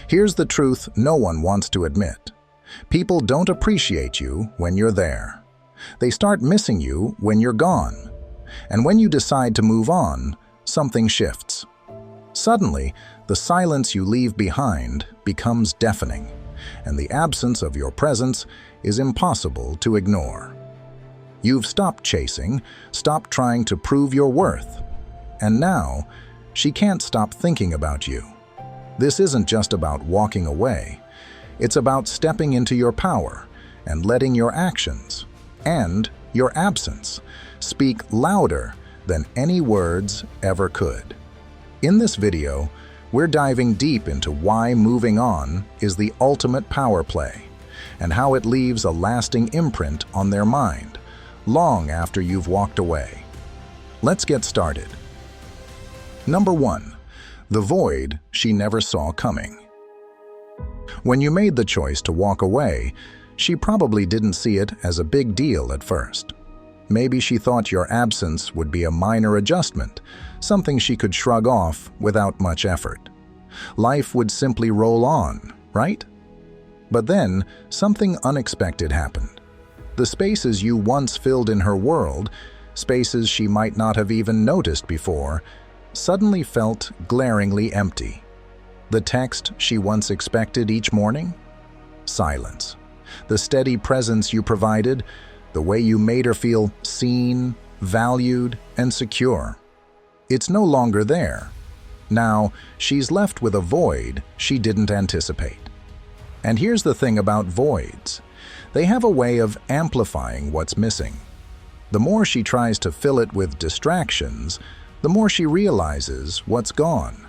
Here's the truth no one wants to admit. People don't appreciate you when you're there. They start missing you when you're gone. And when you decide to move on, something shifts. Suddenly, the silence you leave behind becomes deafening, and the absence of your presence is impossible to ignore. You've stopped chasing, stopped trying to prove your worth, and now she can't stop thinking about you. This isn't just about walking away. It's about stepping into your power and letting your actions and your absence speak louder than any words ever could. In this video, we're diving deep into why moving on is the ultimate power play and how it leaves a lasting imprint on their mind long after you've walked away. Let's get started. Number 1. The void she never saw coming. When you made the choice to walk away, she probably didn't see it as a big deal at first. Maybe she thought your absence would be a minor adjustment, something she could shrug off without much effort. Life would simply roll on, right? But then, something unexpected happened. The spaces you once filled in her world, spaces she might not have even noticed before, suddenly felt glaringly empty. The text she once expected each morning? Silence. The steady presence you provided, the way you made her feel seen, valued, and secure. It's no longer there. Now, she's left with a void she didn't anticipate. And here's the thing about voids. They have a way of amplifying what's missing. The more she tries to fill it with distractions, the more she realizes what's gone.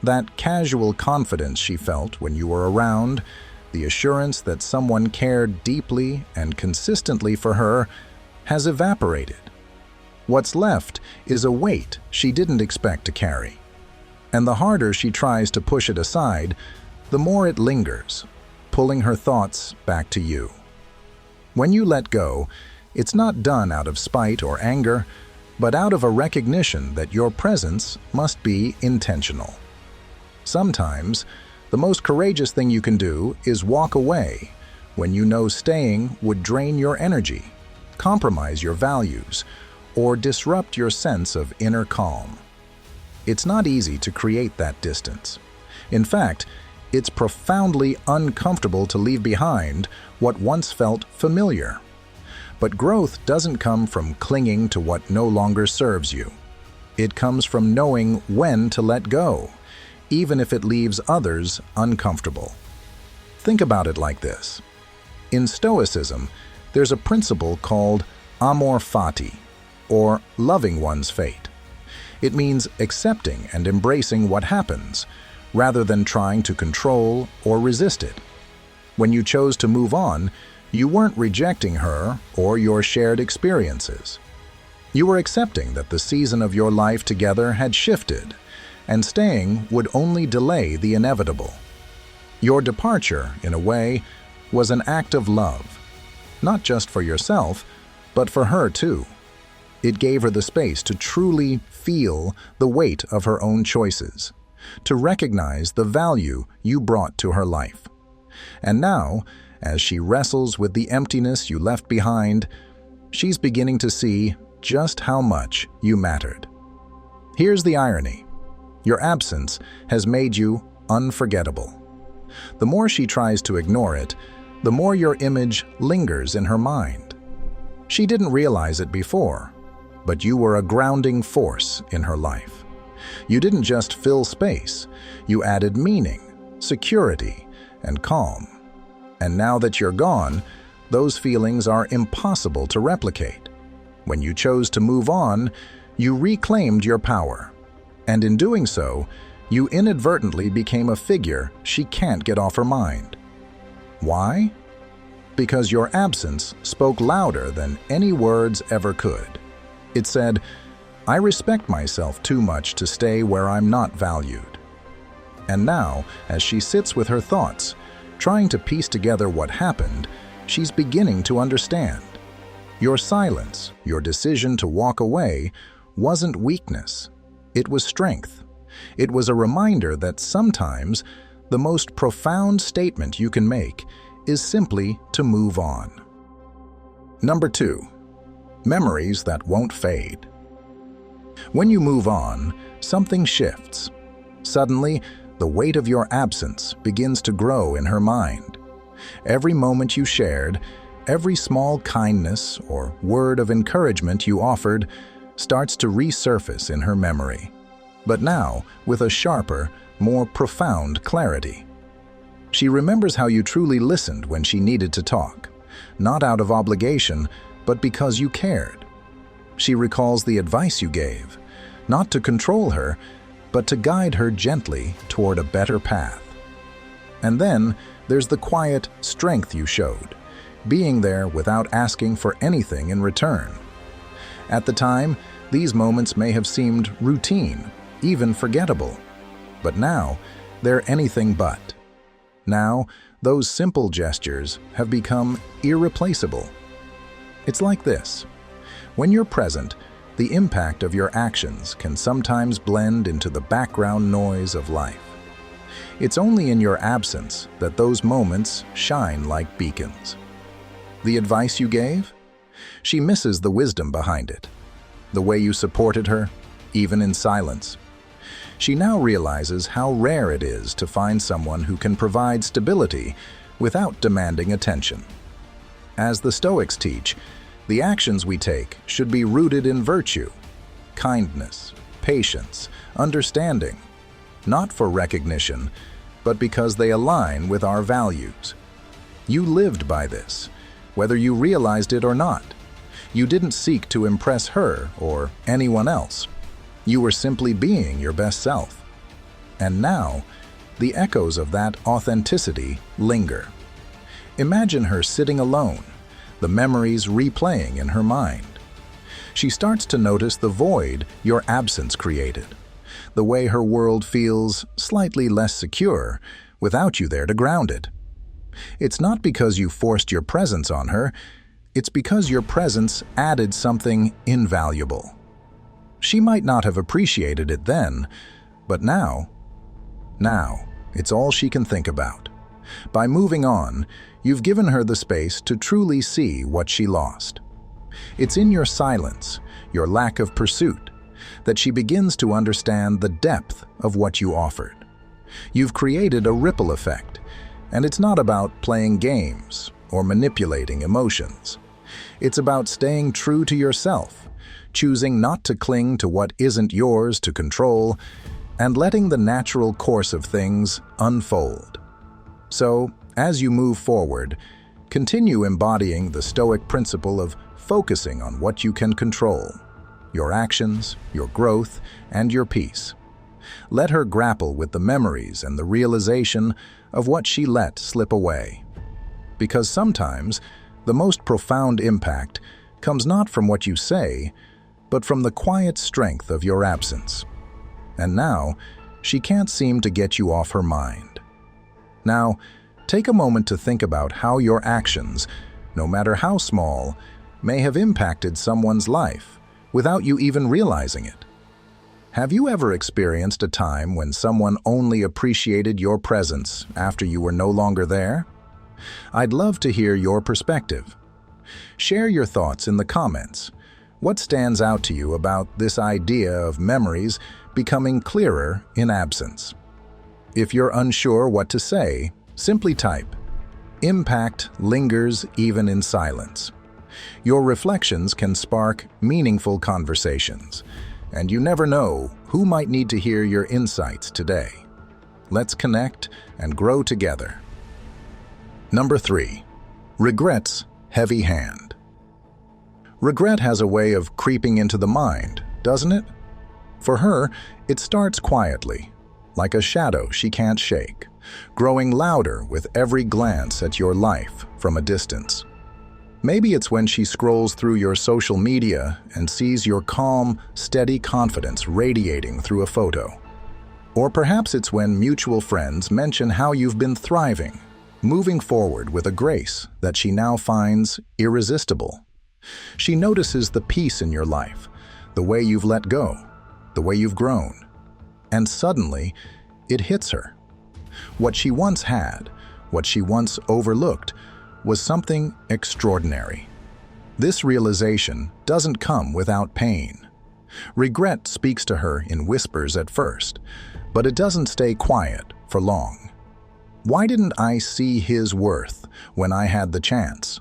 That casual confidence she felt when you were around, the assurance that someone cared deeply and consistently for her, has evaporated. What's left is a weight she didn't expect to carry. And the harder she tries to push it aside, the more it lingers, pulling her thoughts back to you. When you let go, it's not done out of spite or anger, but out of a recognition that your presence must be intentional. Sometimes, the most courageous thing you can do is walk away when you know staying would drain your energy, compromise your values, or disrupt your sense of inner calm. It's not easy to create that distance. In fact, it's profoundly uncomfortable to leave behind what once felt familiar. But growth doesn't come from clinging to what no longer serves you. It comes from knowing when to let go, even if it leaves others uncomfortable. Think about it like this. In Stoicism, there's a principle called amor fati, or loving one's fate. It means accepting and embracing what happens, rather than trying to control or resist it. When you chose to move on, you weren't rejecting her or your shared experiences. You were accepting that the season of your life together had shifted, and staying would only delay the inevitable. Your departure, in a way, was an act of love, not just for yourself, but for her too. It gave her the space to truly feel the weight of her own choices, to recognize the value you brought to her life. And now, as she wrestles with the emptiness you left behind, she's beginning to see just how much you mattered. Here's the irony. Your absence has made you unforgettable. The more she tries to ignore it, the more your image lingers in her mind. She didn't realize it before, but you were a grounding force in her life. You didn't just fill space, you added meaning, security, and calm. And now that you're gone, those feelings are impossible to replicate. When you chose to move on, you reclaimed your power. And in doing so, you inadvertently became a figure she can't get off her mind. Why? Because your absence spoke louder than any words ever could. It said, "I respect myself too much to stay where I'm not valued." And now, as she sits with her thoughts, trying to piece together what happened, she's beginning to understand. Your silence, your decision to walk away, wasn't weakness. It was strength. It was a reminder that sometimes the most profound statement you can make is simply to move on. Number 2. Memories that won't fade. When you move on, something shifts. Suddenly, the weight of your absence begins to grow in her mind. Every moment you shared, every small kindness or word of encouragement you offered starts to resurface in her memory, but now with a sharper, more profound clarity. She remembers how you truly listened when she needed to talk, not out of obligation, but because you cared. She recalls the advice you gave, not to control her, but to guide her gently toward a better path. And then there's the quiet strength you showed, being there without asking for anything in return. At the time, these moments may have seemed routine, even forgettable. But now, they're anything but. Now, those simple gestures have become irreplaceable. It's like this. When you're present, the impact of your actions can sometimes blend into the background noise of life. It's only in your absence that those moments shine like beacons. The advice you gave? She misses the wisdom behind it. The way you supported her, even in silence. She now realizes how rare it is to find someone who can provide stability without demanding attention. As the Stoics teach, the actions we take should be rooted in virtue, kindness, patience, understanding, not for recognition, but because they align with our values. You lived by this, whether you realized it or not. You didn't seek to impress her or anyone else. You were simply being your best self. And now, the echoes of that authenticity linger. Imagine her sitting alone, the memories replaying in her mind. She starts to notice the void your absence created, the way her world feels slightly less secure without you there to ground it. It's not because you forced your presence on her, it's because your presence added something invaluable. She might not have appreciated it then, but now, it's all she can think about. By moving on, you've given her the space to truly see what she lost. It's in your silence, your lack of pursuit, that she begins to understand the depth of what you offered. You've created a ripple effect, and it's not about playing games or manipulating emotions. It's about staying true to yourself, choosing not to cling to what isn't yours to control, and letting the natural course of things unfold. So, as you move forward, continue embodying the Stoic principle of focusing on what you can control: your actions, your growth, and your peace. Let her grapple with the memories and the realization of what she let slip away. Because sometimes, the most profound impact comes not from what you say, but from the quiet strength of your absence. And now, she can't seem to get you off her mind. Now, take a moment to think about how your actions, no matter how small, may have impacted someone's life without you even realizing it. Have you ever experienced a time when someone only appreciated your presence after you were no longer there? I'd love to hear your perspective. Share your thoughts in the comments. What stands out to you about this idea of memories becoming clearer in absence? If you're unsure what to say, simply type, "Impact lingers even in silence." Your reflections can spark meaningful conversations, and you never know who might need to hear your insights today. Let's connect and grow together. Number 3. Regret's heavy hand. Regret has a way of creeping into the mind, doesn't it? For her, it starts quietly, like a shadow she can't shake, growing louder with every glance at your life from a distance. Maybe it's when she scrolls through your social media and sees your calm, steady confidence radiating through a photo. Or perhaps it's when mutual friends mention how you've been thriving, moving forward with a grace that she now finds irresistible. She notices the peace in your life, the way you've let go, the way you've grown. And suddenly, it hits her. What she once had, what she once overlooked, was something extraordinary. This realization doesn't come without pain. Regret speaks to her in whispers at first, but it doesn't stay quiet for long. Why didn't I see his worth when I had the chance?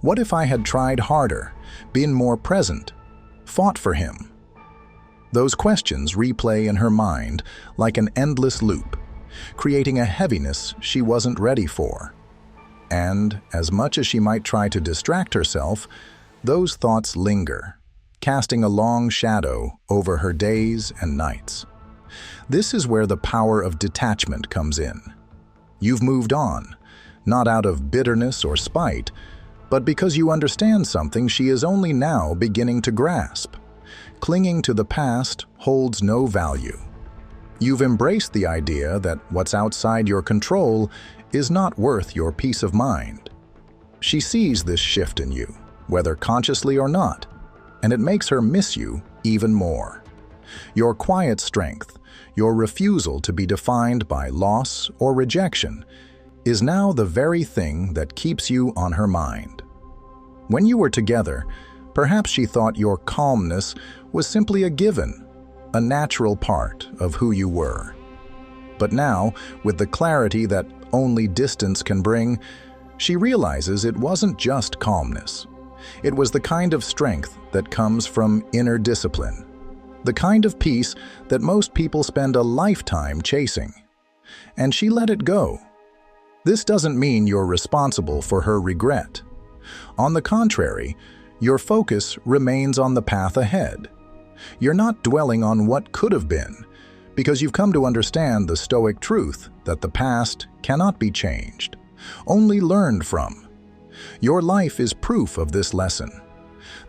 What if I had tried harder, been more present, fought for him? Those questions replay in her mind like an endless loop, creating a heaviness she wasn't ready for. And, as much as she might try to distract herself, those thoughts linger, casting a long shadow over her days and nights. This is where the power of detachment comes in. You've moved on, not out of bitterness or spite, but because you understand something she is only now beginning to grasp. Clinging to the past holds no value. You've embraced the idea that what's outside your control is not worth your peace of mind. She sees this shift in you, whether consciously or not, and it makes her miss you even more. Your quiet strength, your refusal to be defined by loss or rejection, is now the very thing that keeps you on her mind. When you were together, perhaps she thought your calmness was simply a given, a natural part of who you were. But now, with the clarity that only distance can bring, she realizes it wasn't just calmness. It was the kind of strength that comes from inner discipline, the kind of peace that most people spend a lifetime chasing. And she let it go. This doesn't mean you're responsible for her regret. On the contrary, your focus remains on the path ahead. You're not dwelling on what could have been, because you've come to understand the Stoic truth that the past cannot be changed, only learned from. Your life is proof of this lesson.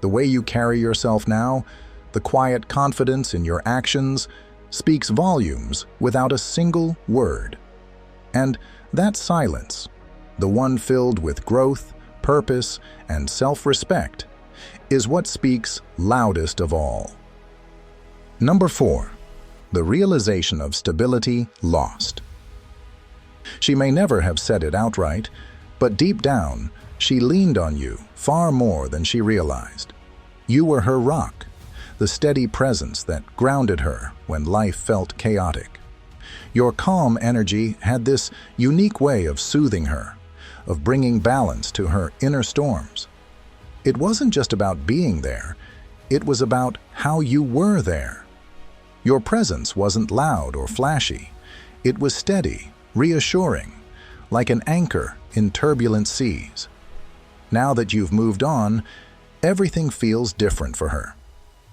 The way you carry yourself now, the quiet confidence in your actions, speaks volumes without a single word. And that silence, the one filled with growth, purpose, and self-respect, is what speaks loudest of all. Number 4. The realization of stability lost. She may never have said it outright, but deep down, she leaned on you far more than she realized. You were her rock, the steady presence that grounded her when life felt chaotic. Your calm energy had this unique way of soothing her, of bringing balance to her inner storms. It wasn't just about being there, it was about how you were there. Your presence wasn't loud or flashy. It was steady, reassuring, like an anchor in turbulent seas. Now that you've moved on, everything feels different for her.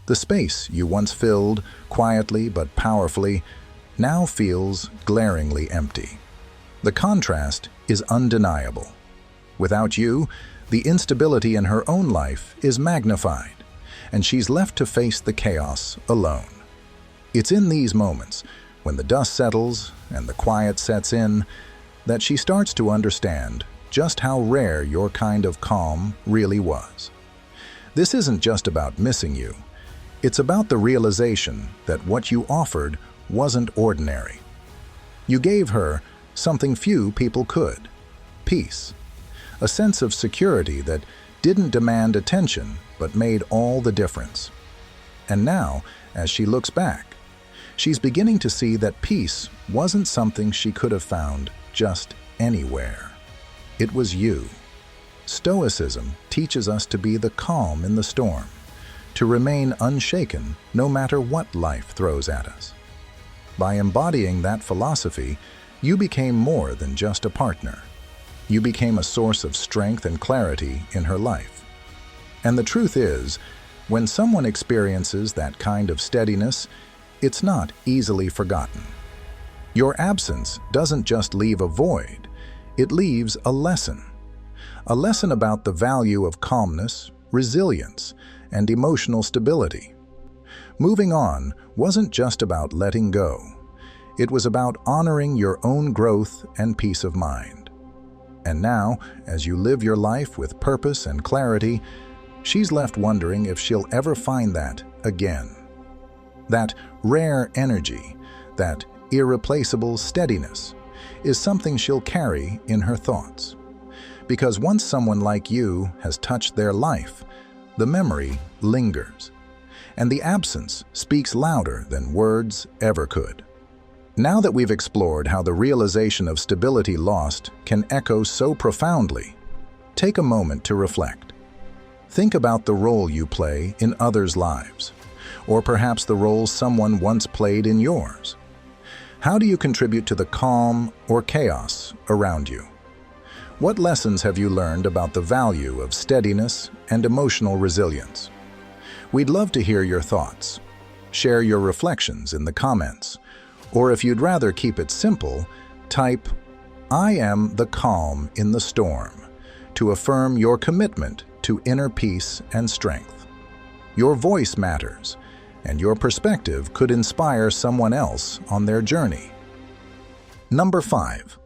The space you once filled, quietly but powerfully, now feels glaringly empty. The contrast is undeniable. Without you, the instability in her own life is magnified, and she's left to face the chaos alone. It's in these moments, when the dust settles and the quiet sets in, that she starts to understand just how rare your kind of calm really was. This isn't just about missing you. It's about the realization that what you offered wasn't ordinary. You gave her something few people could: peace, a sense of security that didn't demand attention but made all the difference. And now, as she looks back, she's beginning to see that peace wasn't something she could have found just anywhere. It was you. Stoicism teaches us to be the calm in the storm, to remain unshaken no matter what life throws at us. By embodying that philosophy, you became more than just a partner. You became a source of strength and clarity in her life. And the truth is, when someone experiences that kind of steadiness, it's not easily forgotten. Your absence doesn't just leave a void, it leaves a lesson about the value of calmness, resilience, and emotional stability. Moving on wasn't just about letting go. It was about honoring your own growth and peace of mind. And now, as you live your life with purpose and clarity, she's left wondering if she'll ever find that again. That rare energy, that irreplaceable steadiness, is something she'll carry in her thoughts. Because once someone like you has touched their life, the memory lingers, and the absence speaks louder than words ever could. Now that we've explored how the realization of stability lost can echo so profoundly, take a moment to reflect. Think about the role you play in others' lives, or perhaps the role someone once played in yours. How do you contribute to the calm or chaos around you? What lessons have you learned about the value of steadiness and emotional resilience? We'd love to hear your thoughts. Share your reflections in the comments, or if you'd rather keep it simple, type, "I am the calm in the storm," to affirm your commitment to inner peace and strength. Your voice matters, and your perspective could inspire someone else on their journey. Number 5.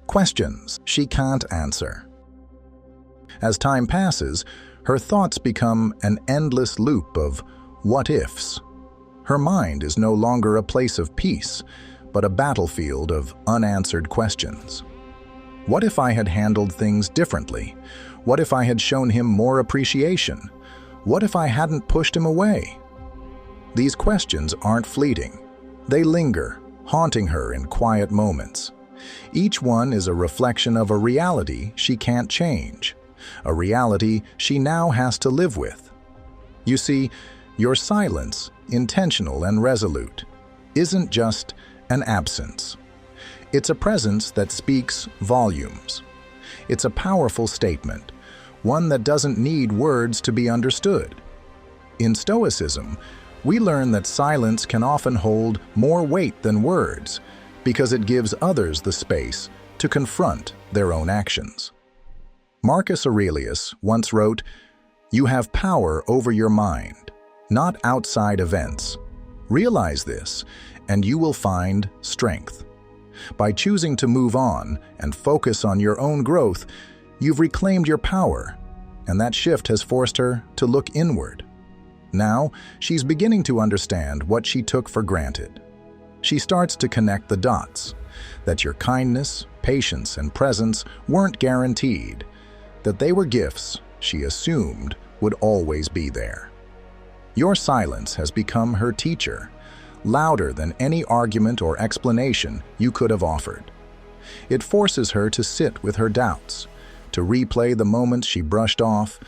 Questions she can't answer. As time passes, her thoughts become an endless loop of what-ifs. Her mind is no longer a place of peace, but a battlefield of unanswered questions. What if I had handled things differently? What if I had shown him more appreciation? What if I hadn't pushed him away? These questions aren't fleeting. They linger, haunting her in quiet moments. Each one is a reflection of a reality she can't change, a reality she now has to live with. You see, your silence, intentional and resolute, isn't just an absence. It's a presence that speaks volumes. It's a powerful statement, one that doesn't need words to be understood. In Stoicism, we learn that silence can often hold more weight than words, because it gives others the space to confront their own actions. Marcus Aurelius once wrote, "You have power over your mind, not outside events. Realize this, and you will find strength." By choosing to move on and focus on your own growth, you've reclaimed your power, and that shift has forced her to look inward. Now, she's beginning to understand what she took for granted. She starts to connect the dots, that your kindness, patience, and presence weren't guaranteed, that they were gifts she assumed would always be there. Your silence has become her teacher, louder than any argument or explanation you could have offered. It forces her to sit with her doubts, to replay the moments she brushed off,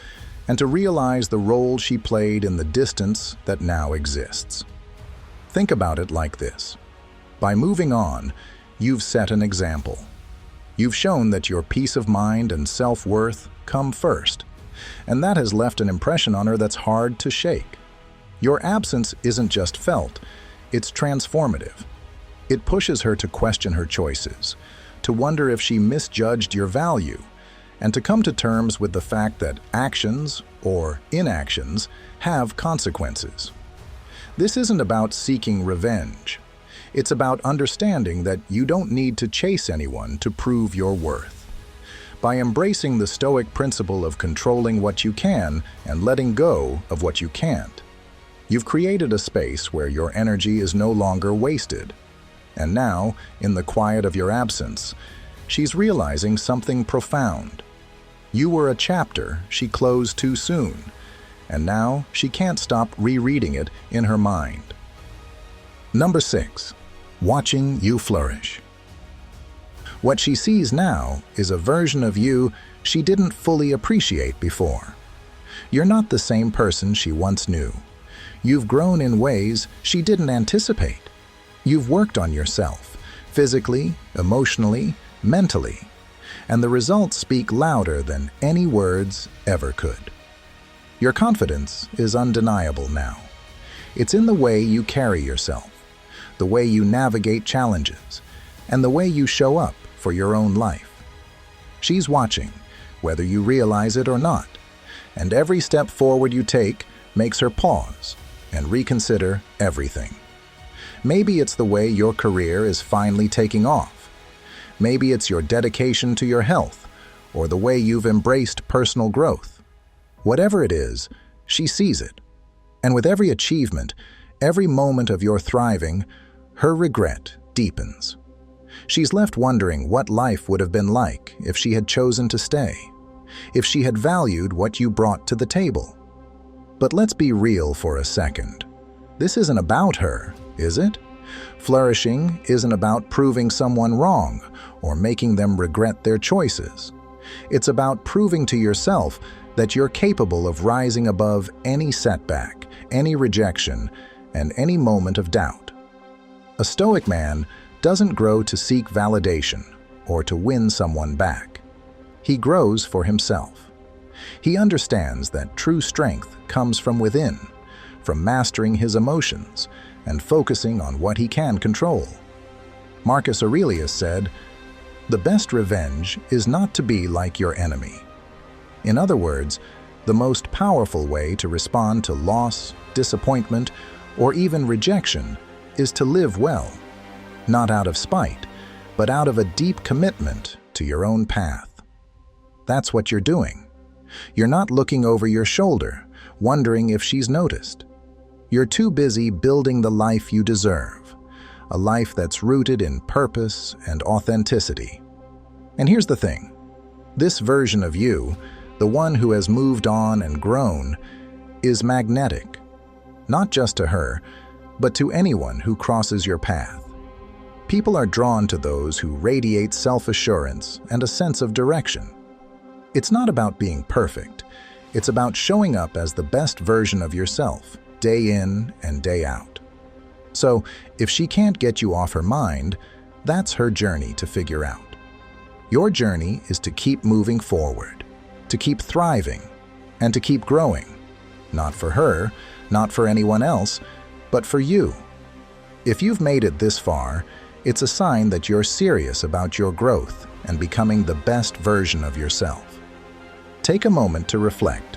and to realize the role she played in the distance that now exists. Think about it like this. By moving on, you've set an example. You've shown that your peace of mind and self-worth come first, and that has left an impression on her that's hard to shake. Your absence isn't just felt, it's transformative. It pushes her to question her choices, to wonder if she misjudged your value, and to come to terms with the fact that actions, or inactions, have consequences. This isn't about seeking revenge. It's about understanding that you don't need to chase anyone to prove your worth. By embracing the Stoic principle of controlling what you can and letting go of what you can't, you've created a space where your energy is no longer wasted. And now, in the quiet of your absence, she's realizing something profound. You were a chapter she closed too soon, and now she can't stop rereading it in her mind. Number 6. Watching you flourish. What she sees now is a version of you she didn't fully appreciate before. You're not the same person she once knew. You've grown in ways she didn't anticipate. You've worked on yourself, physically, emotionally, mentally, and the results speak louder than any words ever could. Your confidence is undeniable now. It's in the way you carry yourself, the way you navigate challenges, and the way you show up for your own life. She's watching, whether you realize it or not, and every step forward you take makes her pause and reconsider everything. Maybe it's the way your career is finally taking off. Maybe it's your dedication to your health, or the way you've embraced personal growth. Whatever it is, she sees it. And with every achievement, every moment of your thriving, her regret deepens. She's left wondering what life would have been like if she had chosen to stay, if she had valued what you brought to the table. But let's be real for a second. This isn't about her, is it? Flourishing isn't about proving someone wrong or making them regret their choices. It's about proving to yourself that you're capable of rising above any setback, any rejection, and any moment of doubt. A Stoic man doesn't grow to seek validation or to win someone back. He grows for himself. He understands that true strength comes from within, from mastering his emotions and focusing on what he can control. Marcus Aurelius said, "The best revenge is not to be like your enemy." In other words, the most powerful way to respond to loss, disappointment, or even rejection is to live well, not out of spite, but out of a deep commitment to your own path. That's what you're doing. You're not looking over your shoulder, wondering if she's noticed. You're too busy building the life you deserve, a life that's rooted in purpose and authenticity. And here's the thing. This version of you, the one who has moved on and grown, is magnetic, not just to her, but to anyone who crosses your path. People are drawn to those who radiate self-assurance and a sense of direction. It's not about being perfect. It's about showing up as the best version of yourself, day in and day out. So, if she can't get you off her mind, that's her journey to figure out. Your journey is to keep moving forward, to keep thriving, and to keep growing. Not for her, not for anyone else, but for you. If you've made it this far, it's a sign that you're serious about your growth and becoming the best version of yourself. Take a moment to reflect.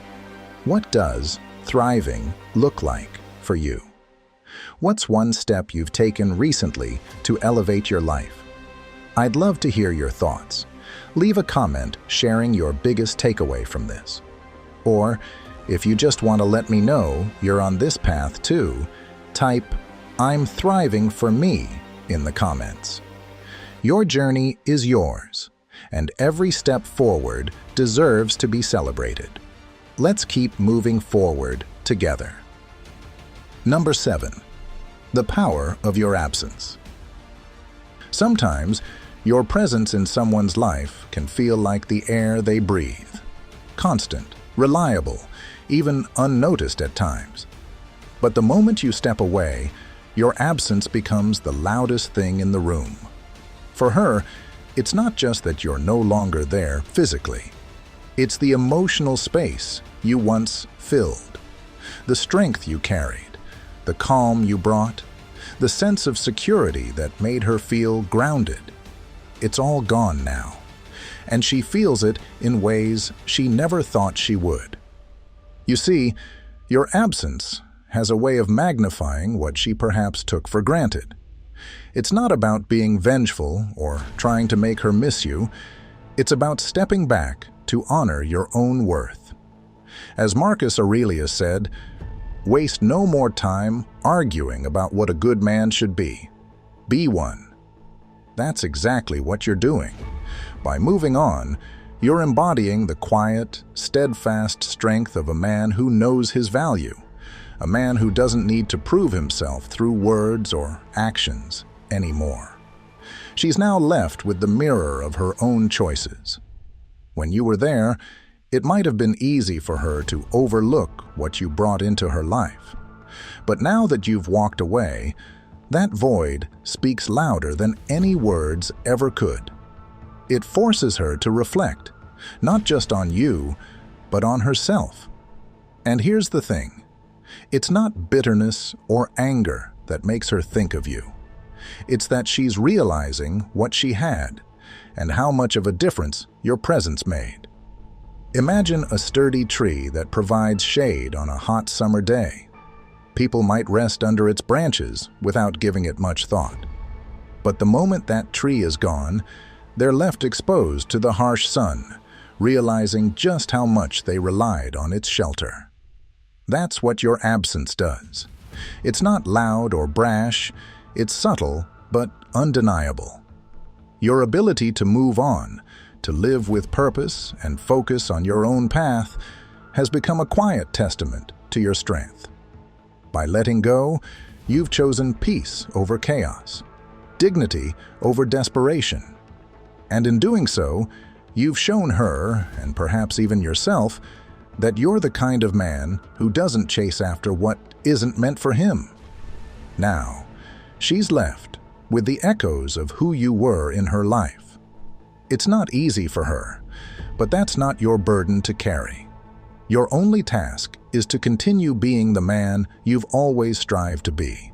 What does thriving look like for you? What's one step you've taken recently to elevate your life? I'd love to hear your thoughts. Leave a comment sharing your biggest takeaway from this. Or, if you just want to let me know you're on this path too, type "I'm thriving for me" in the comments. Your journey is yours, and every step forward deserves to be celebrated. Let's keep moving forward together. Number 7. The power of your absence. Sometimes, your presence in someone's life can feel like the air they breathe. Constant, reliable, even unnoticed at times. But the moment you step away, your absence becomes the loudest thing in the room. For her, it's not just that you're no longer there physically. It's the emotional space you once filled, the strength you carried, the calm you brought, the sense of security that made her feel grounded. It's all gone now, and she feels it in ways she never thought she would. You see, your absence has a way of magnifying what she perhaps took for granted. It's not about being vengeful or trying to make her miss you. It's about stepping back to honor your own worth. As Marcus Aurelius said, "Waste no more time arguing about what a good man should be. Be one." That's exactly what you're doing. By moving on, you're embodying the quiet, steadfast strength of a man who knows his value, a man who doesn't need to prove himself through words or actions anymore. She's now left with the mirror of her own choices. When you were there, it might have been easy for her to overlook what you brought into her life. But now that you've walked away, that void speaks louder than any words ever could. It forces her to reflect, not just on you, but on herself. And here's the thing. It's not bitterness or anger that makes her think of you. It's that she's realizing what she had and how much of a difference your presence made. Imagine a sturdy tree that provides shade on a hot summer day. People might rest under its branches without giving it much thought. But the moment that tree is gone, they're left exposed to the harsh sun, realizing just how much they relied on its shelter. That's what your absence does. It's not loud or brash, it's subtle but undeniable. Your ability to move on, to live with purpose and focus on your own path, has become a quiet testament to your strength. By letting go, you've chosen peace over chaos, dignity over desperation. And in doing so, you've shown her, and perhaps even yourself, that you're the kind of man who doesn't chase after what isn't meant for him. Now, she's left with the echoes of who you were in her life. It's not easy for her, but that's not your burden to carry. Your only task is to continue being the man you've always strived to be.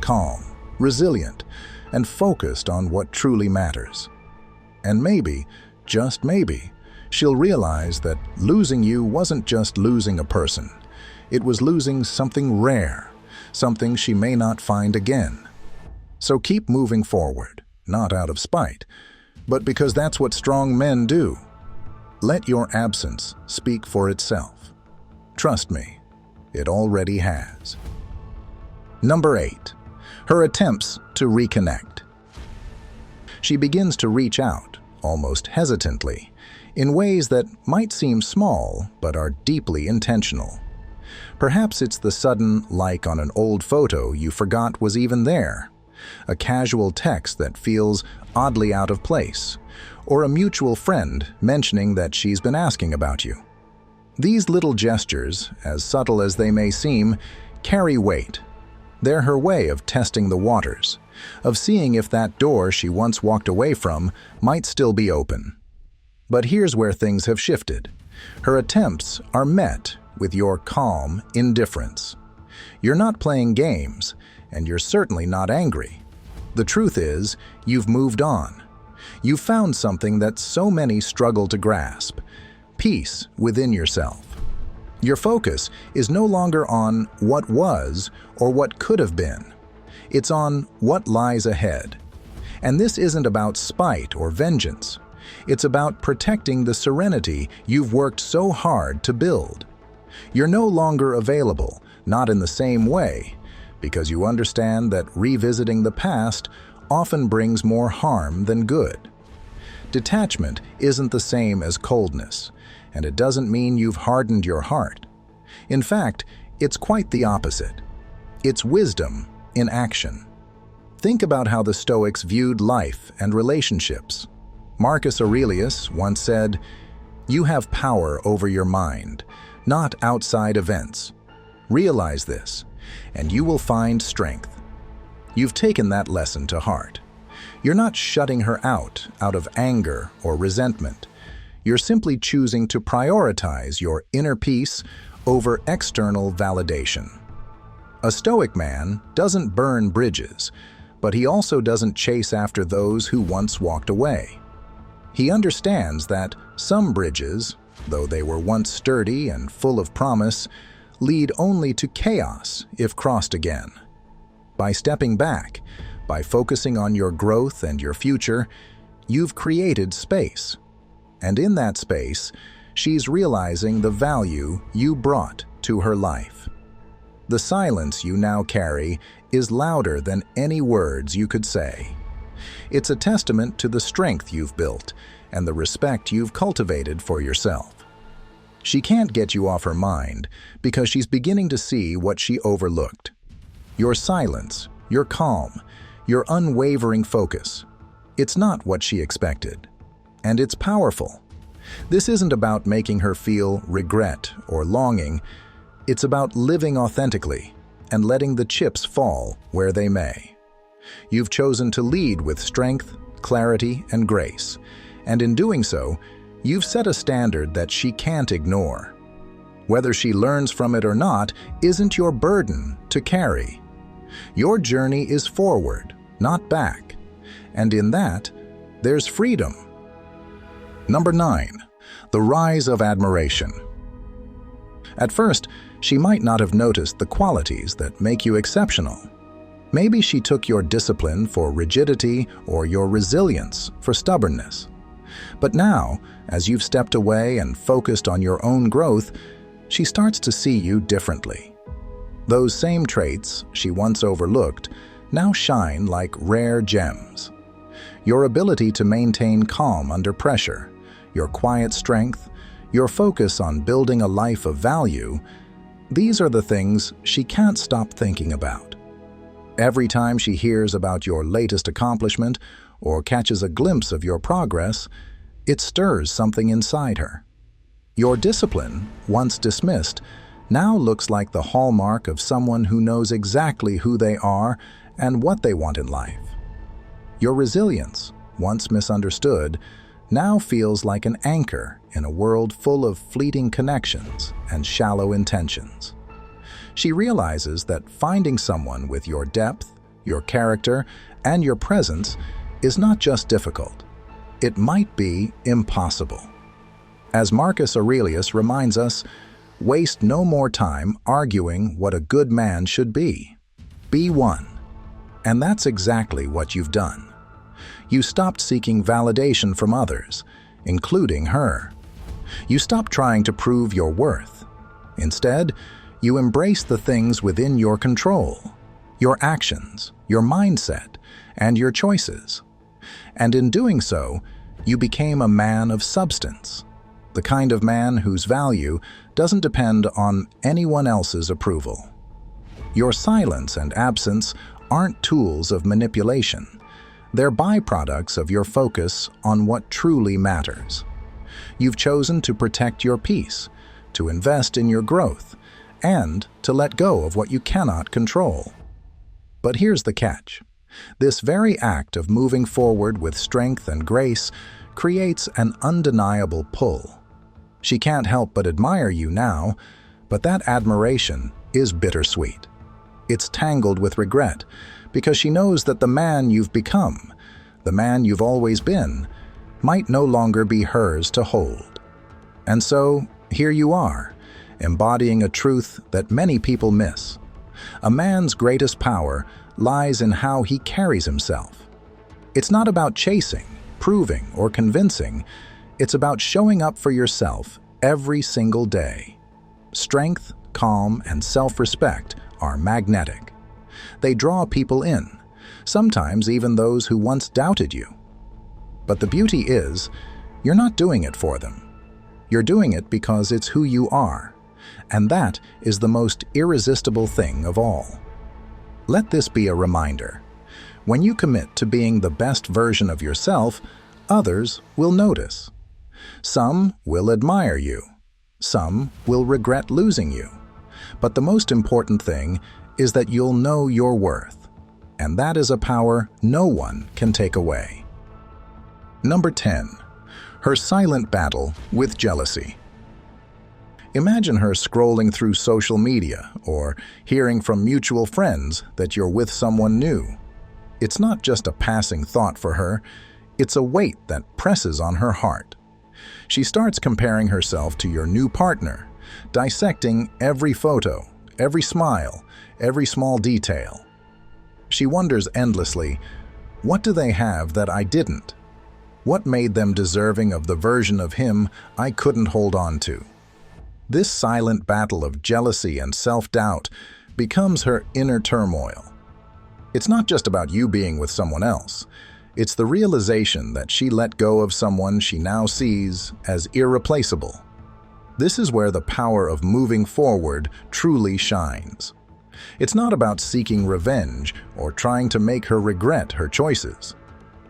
Calm, resilient, and focused on what truly matters. And maybe, just maybe, she'll realize that losing you wasn't just losing a person. It was losing something rare, something she may not find again. So keep moving forward, not out of spite, but because that's what strong men do. Let your absence speak for itself. Trust me, it already has. Number 8. Her attempts to reconnect. She begins to reach out, almost hesitantly, in ways that might seem small but are deeply intentional. Perhaps it's the sudden like on an old photo you forgot was even there, a casual text that feels oddly out of place, or a mutual friend mentioning that she's been asking about you. These little gestures, as subtle as they may seem, carry weight. They're her way of testing the waters, of seeing if that door she once walked away from might still be open. But here's where things have shifted. Her attempts are met with your calm indifference. You're not playing games, and you're certainly not angry. The truth is, you've moved on. You've found something that so many struggle to grasp: peace within yourself. Your focus is no longer on what was or what could have been. It's on what lies ahead. And this isn't about spite or vengeance. It's about protecting the serenity you've worked so hard to build. You're no longer available, not in the same way, because you understand that revisiting the past often brings more harm than good. Detachment isn't the same as coldness, and it doesn't mean you've hardened your heart. In fact, it's quite the opposite. It's wisdom in action. Think about how the Stoics viewed life and relationships. Marcus Aurelius once said, "You have power over your mind, not outside events. Realize this, and you will find strength." You've taken that lesson to heart. You're not shutting her out of anger or resentment. You're simply choosing to prioritize your inner peace over external validation. A Stoic man doesn't burn bridges, but he also doesn't chase after those who once walked away. He understands that some bridges, though they were once sturdy and full of promise, lead only to chaos if crossed again. By stepping back, by focusing on your growth and your future, you've created space. And in that space, she's realizing the value you brought to her life. The silence you now carry is louder than any words you could say. It's a testament to the strength you've built and the respect you've cultivated for yourself. She can't get you off her mind because she's beginning to see what she overlooked. Your silence, your calm, your unwavering focus. It's not what she expected. And it's powerful. This isn't about making her feel regret or longing. It's about living authentically and letting the chips fall where they may. You've chosen to lead with strength, clarity, and grace. And in doing so, you've set a standard that she can't ignore. Whether she learns from it or not isn't your burden to carry. Your journey is forward, not back. And in that, there's freedom. Number 9. The rise of admiration. At first, she might not have noticed the qualities that make you exceptional. Maybe she took your discipline for rigidity or your resilience for stubbornness. But now, as you've stepped away and focused on your own growth, she starts to see you differently. Those same traits she once overlooked now shine like rare gems. your ability to maintain calm under pressure, your quiet strength, your focus on building a life of value, these are the things she can't stop thinking about. Every time she hears about your latest accomplishment or catches a glimpse of your progress, it stirs something inside her. Your discipline, once dismissed, now looks like the hallmark of someone who knows exactly who they are and what they want in life. Your resilience, once misunderstood, now feels like an anchor in a world full of fleeting connections and shallow intentions. She realizes that finding someone with your depth, your character, and your presence is not just difficult. It might be impossible. As Marcus Aurelius reminds us, waste no more time arguing what a good man should be. Be one. And that's exactly what you've done. You stopped seeking validation from others, including her. You stopped trying to prove your worth. Instead, you embrace the things within your control, your actions, your mindset, and your choices. And in doing so, you became a man of substance, the kind of man whose value doesn't depend on anyone else's approval. Your silence and absence aren't tools of manipulation. They're byproducts of your focus on what truly matters. You've chosen to protect your peace, to invest in your growth, and to let go of what you cannot control. But here's the catch. This very act of moving forward with strength and grace creates an undeniable pull. She can't help but admire you now, but that admiration is bittersweet. It's tangled with regret, because she knows that the man you've become, the man you've always been, might no longer be hers to hold. And so, here you are, embodying a truth that many people miss. A man's greatest power lies in how he carries himself. It's not about chasing, proving, or convincing. It's about showing up for yourself every single day. Strength, calm, and self-respect are magnetic. They draw people in, sometimes even those who once doubted you. But the beauty is, you're not doing it for them. You're doing it because it's who you are. And that is the most irresistible thing of all. Let this be a reminder. When you commit to being the best version of yourself, others will notice. Some will admire you. Some will regret losing you. But the most important thing is that you'll know your worth. And that is a power no one can take away. Number 10. Her silent battle with jealousy. Imagine her scrolling through social media or hearing from mutual friends that you're with someone new. It's not just a passing thought for her, it's a weight that presses on her heart. She starts comparing herself to your new partner, dissecting every photo, every smile, every small detail. She wonders endlessly, what do they have that I didn't? What made them deserving of the version of him I couldn't hold on to? This silent battle of jealousy and self-doubt becomes her inner turmoil. It's not just about you being with someone else. It's the realization that she let go of someone she now sees as irreplaceable. This is where the power of moving forward truly shines. It's not about seeking revenge or trying to make her regret her choices.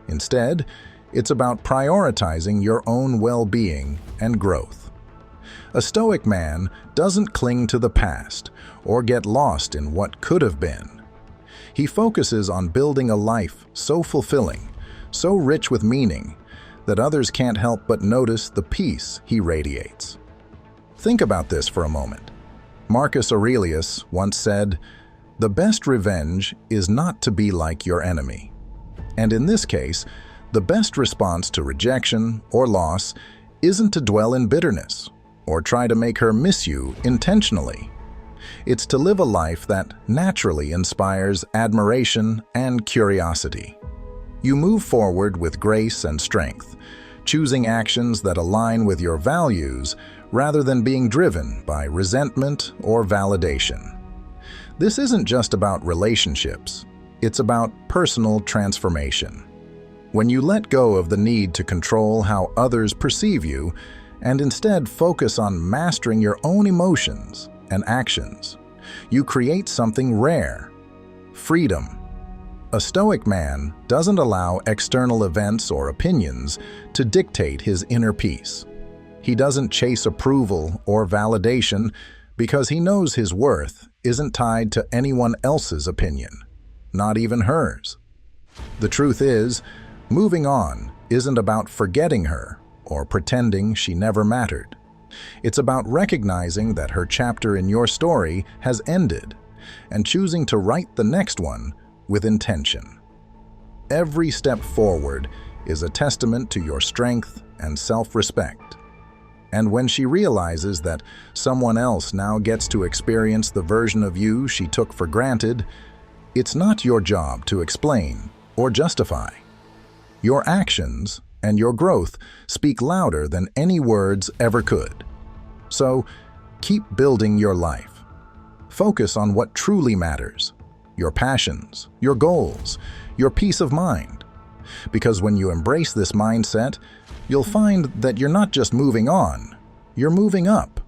Instead, it's about prioritizing your own well-being and growth. A Stoic man doesn't cling to the past or get lost in what could have been. He focuses on building a life so fulfilling, so rich with meaning, that others can't help but notice the peace he radiates. Think about this for a moment. Marcus Aurelius once said, "The best revenge is not to be like your enemy." And in this case, the best response to rejection or loss isn't to dwell in bitterness or try to make her miss you intentionally. It's to live a life that naturally inspires admiration and curiosity. You move forward with grace and strength, choosing actions that align with your values rather than being driven by resentment or validation. This isn't just about relationships, it's about personal transformation. When you let go of the need to control how others perceive you and instead focus on mastering your own emotions and actions, you create something rare: freedom. A Stoic man doesn't allow external events or opinions to dictate his inner peace. He doesn't chase approval or validation because he knows his worth isn't tied to anyone else's opinion, not even hers. The truth is, moving on isn't about forgetting her or pretending she never mattered. It's about recognizing that her chapter in your story has ended and choosing to write the next one with intention. Every step forward is a testament to your strength and self-respect. And when she realizes that someone else now gets to experience the version of you she took for granted, it's not your job to explain or justify. Your actions and your growth speak louder than any words ever could. So, keep building your life. Focus on what truly matters: your passions, your goals, your peace of mind. Because when you embrace this mindset, you'll find that you're not just moving on, you're moving up.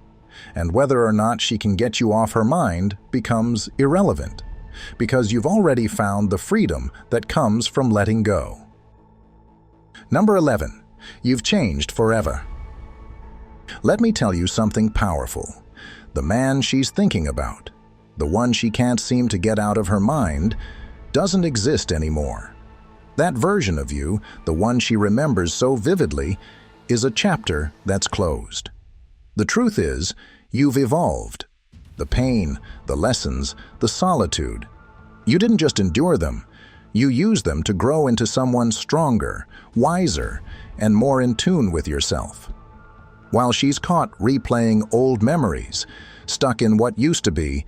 And whether or not she can get you off her mind becomes irrelevant, because you've already found the freedom that comes from letting go. Number 11. You've changed forever. Let me tell you something powerful. The man she's thinking about, the one she can't seem to get out of her mind, doesn't exist anymore. That version of you, the one she remembers so vividly, is a chapter that's closed. The truth is, you've evolved. The pain, the lessons, the solitude. You didn't just endure them. You used them to grow into someone stronger, wiser, and more in tune with yourself. While she's caught replaying old memories, stuck in what used to be,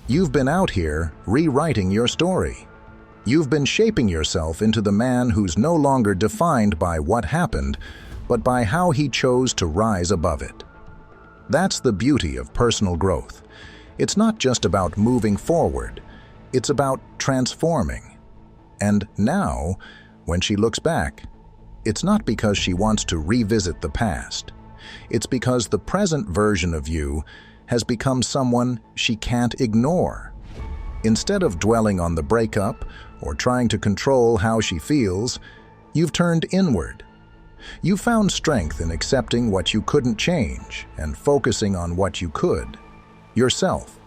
you've been out here rewriting your story. You've been shaping yourself into the man who's no longer defined by what happened, but by how he chose to rise above it. That's the beauty of personal growth. It's not just about moving forward, it's about transforming. And now, when she looks back, it's not because she wants to revisit the past. It's because the present version of you has become someone she can't ignore. Instead of dwelling on the breakup or trying to control how she feels, you've turned inward. You found strength in accepting what you couldn't change and focusing on what you could, yourself.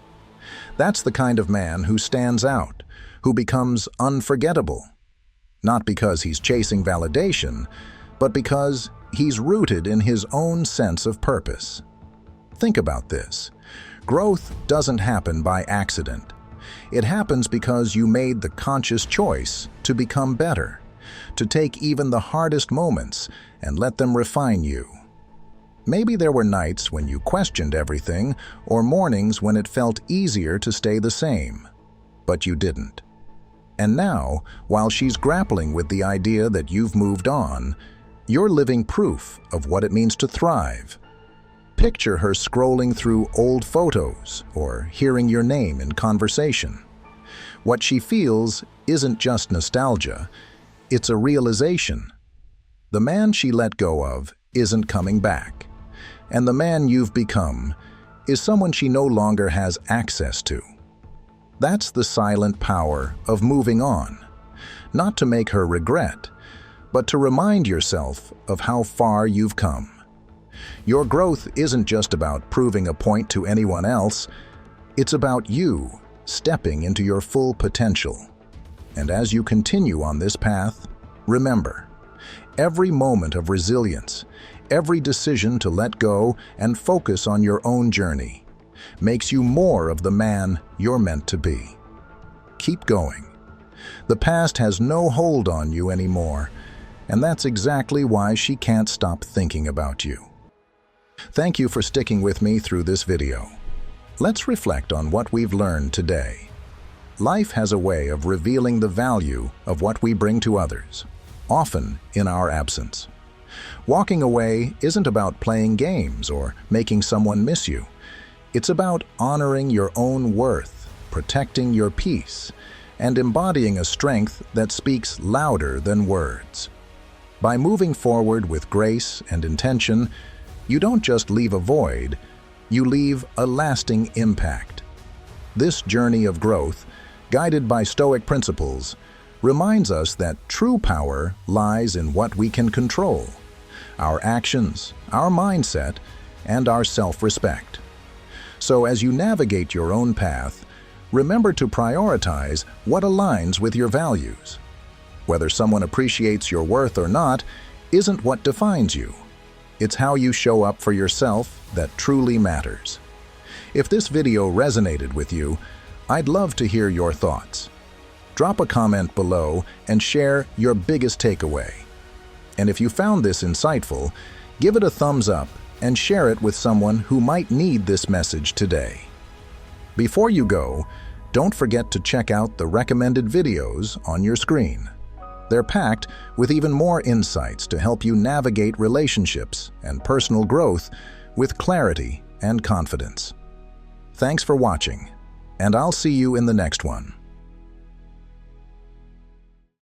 That's the kind of man who stands out, who becomes unforgettable. Not because he's chasing validation, but because he's rooted in his own sense of purpose. Think about this. Growth doesn't happen by accident. It happens because you made the conscious choice to become better, to take even the hardest moments and let them refine you. Maybe there were nights when you questioned everything, or mornings when it felt easier to stay the same, but you didn't. And now, while she's grappling with the idea that you've moved on, you're living proof of what it means to thrive. Picture her scrolling through old photos or hearing your name in conversation. What she feels isn't just nostalgia, it's a realization. The man she let go of isn't coming back, and the man you've become is someone she no longer has access to. That's the silent power of moving on, not to make her regret, but to remind yourself of how far you've come. Your growth isn't just about proving a point to anyone else, it's about you stepping into your full potential. And as you continue on this path, remember, every moment of resilience, every decision to let go and focus on your own journey, makes you more of the man you're meant to be. Keep going. The past has no hold on you anymore, and that's exactly why she can't stop thinking about you. Thank you for sticking with me through this video. Let's reflect on what we've learned today. Life has a way of revealing the value of what we bring to others, often in our absence. Walking away isn't about playing games or making someone miss you. It's about honoring your own worth, protecting your peace, and embodying a strength that speaks louder than words. By moving forward with grace and intention, you don't just leave a void, you leave a lasting impact. This journey of growth, guided by Stoic principles, reminds us that true power lies in what we can control: our actions, our mindset, and our self-respect. So as you navigate your own path, remember to prioritize what aligns with your values. Whether someone appreciates your worth or not isn't what defines you. It's how you show up for yourself that truly matters. If this video resonated with you, I'd love to hear your thoughts. Drop a comment below and share your biggest takeaway. And if you found this insightful, give it a thumbs up and share it with someone who might need this message today. Before you go, don't forget to check out the recommended videos on your screen. They're packed with even more insights to help you navigate relationships and personal growth with clarity and confidence. Thanks for watching, and I'll see you in the next one.